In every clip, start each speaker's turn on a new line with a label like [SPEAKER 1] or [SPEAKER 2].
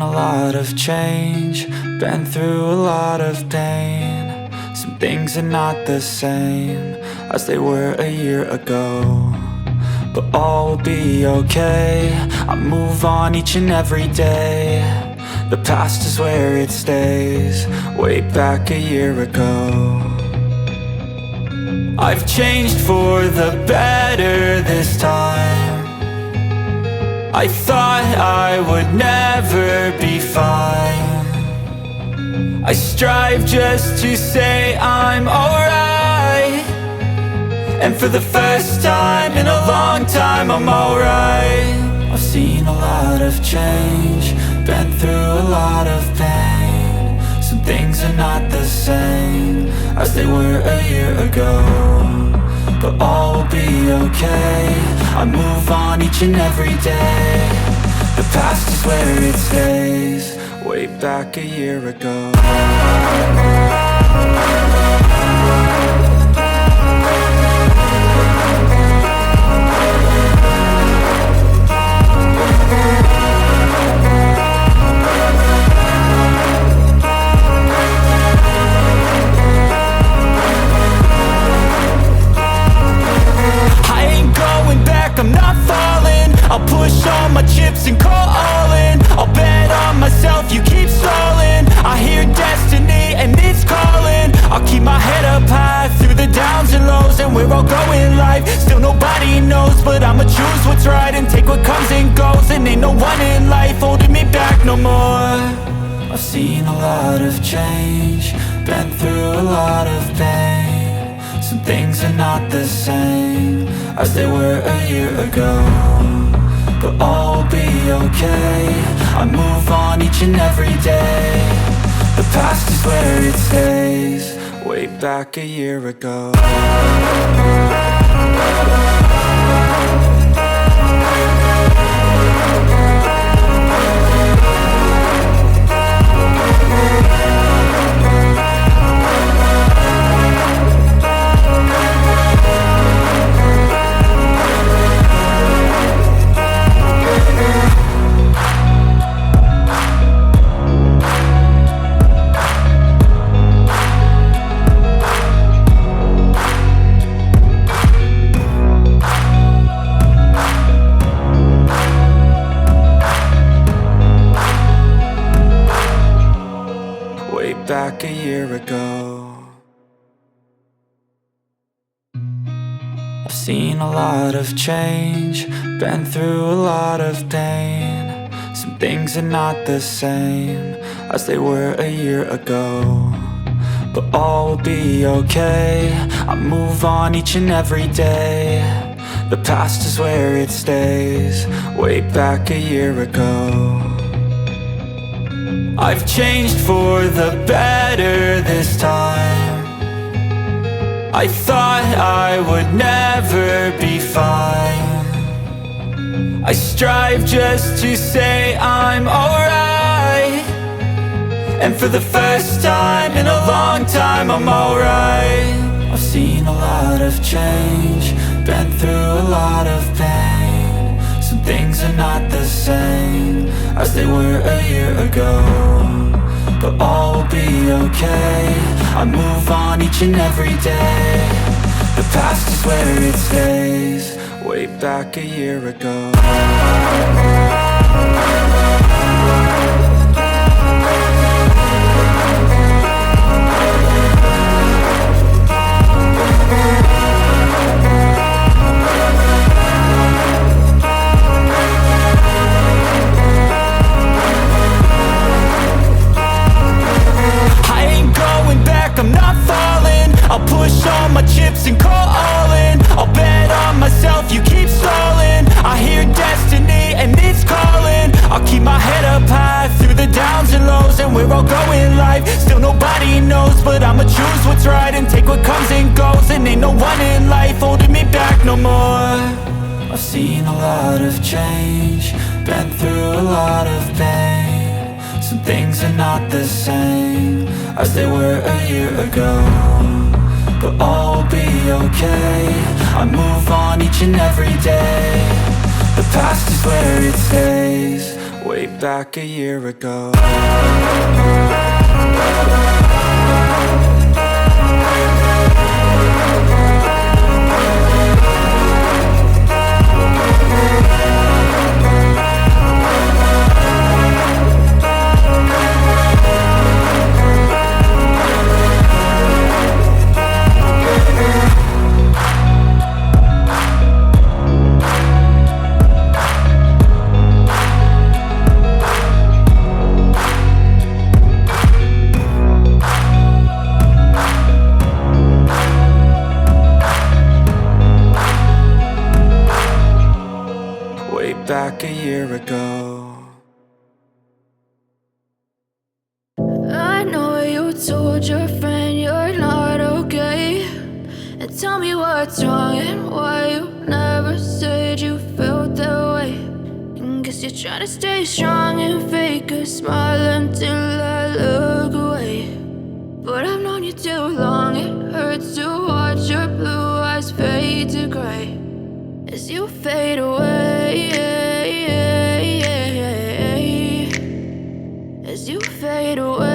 [SPEAKER 1] a lot of change, been through a lot of pain. Some things are not the same as they were a year ago, but all will be okay. I move on each and every day. The past is where it stays, way back a year ago. I've changed for the better this time. I thought I would never be fine. I strive just to say I'm alright, and for the first time in a long time I'm alright. I've seen a lot of change, been through a lot of pain. Some things are not the same as they were a year ago, but all will be okay. I move on each and every day. The past is where it stays, way back a year ago. I'm not falling, I'll push all my chips and call all in. I'll bet on myself, you keep stalling. I hear destiny and it's calling. I'll keep my head up high through the downs and lows, and we're all going live. Still nobody knows, but I'ma choose what's right and take what comes and goes. And ain't no one in life holding me back no more. I've seen a lot of change, been through a lot of pain. Some things are not the same as they were a year ago, but all will be okay. I move on each and every day. The past is where it stays, way back a year ago. Back a year ago. I've seen a lot of change, been through a lot of pain. Some things are not the same as they were a year ago, but all will be okay. I move on each and every day. The past is where it stays, way back a year ago. I've changed for the better this time. I thought I would never be fine. I strive just to say I'm alright, and for the first time in a long time I'm alright. I've seen a lot of change, been through a lot of pain. Some things are not the same as they were a year ago, but all will be okay. I move on each and every day. The past is where it stays, way back a year ago. I'm not falling, I'll push all my chips and call all in. I'll bet on myself, you keep stalling. I hear destiny and it's calling. I'll keep my head up high through the downs and lows, and we're all going live. Still nobody knows, but I'ma choose what's right and take what comes and goes. And ain't no one in life holding me back no more. I've seen a lot of change, been through a lot of pain. Some things are not the same as they were a year ago, but all will be okay. I move on each and every day. The past is where it stays, way back a year ago. Way back a year ago.
[SPEAKER 2] I know you told your friend you're not okay, and tell me what's wrong and why you never said you felt that way. And guess you're trying to stay strong and fake a smile until I look away. But I've known you too long, it hurts to watch your blue eyes fade to gray as you fade away, as you fade away.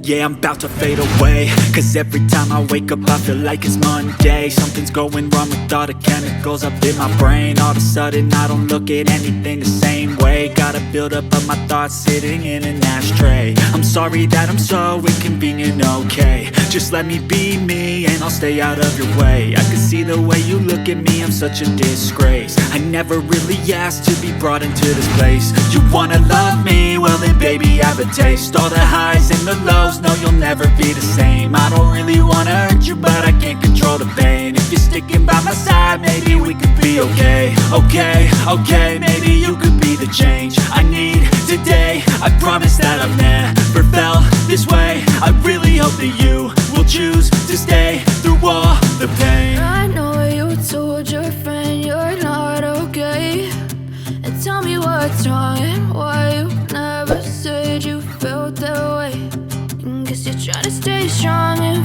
[SPEAKER 1] Yeah, I'm about to fade away, cause every time I wake up I feel like it's Monday. Something's going wrong with all the chemicals up in my brain. All of a sudden I don't look at anything the same way. Got a buildup of my thoughts sitting in an ashtray. I'm sorry that I'm so inconvenient, okay. Just let me be me and I'll stay out of your way. I can see the way you look at me, I'm such a disgrace. I never really asked to be brought into this place. You wanna love me? Well then baby have a taste. All the highs and the lows, no you'll never be the same. I don't really wanna hurt you but I can't control the pain. If you're sticking by my side maybe we could be okay. Okay, maybe you could be the change I need today. I promise that I've never felt this way. I really hope that you will choose to stay through all the pain.
[SPEAKER 2] I know you told your friend you're not okay, and tell me what's wrong and why you never said you felt that way. And guess you're trying to stay strong and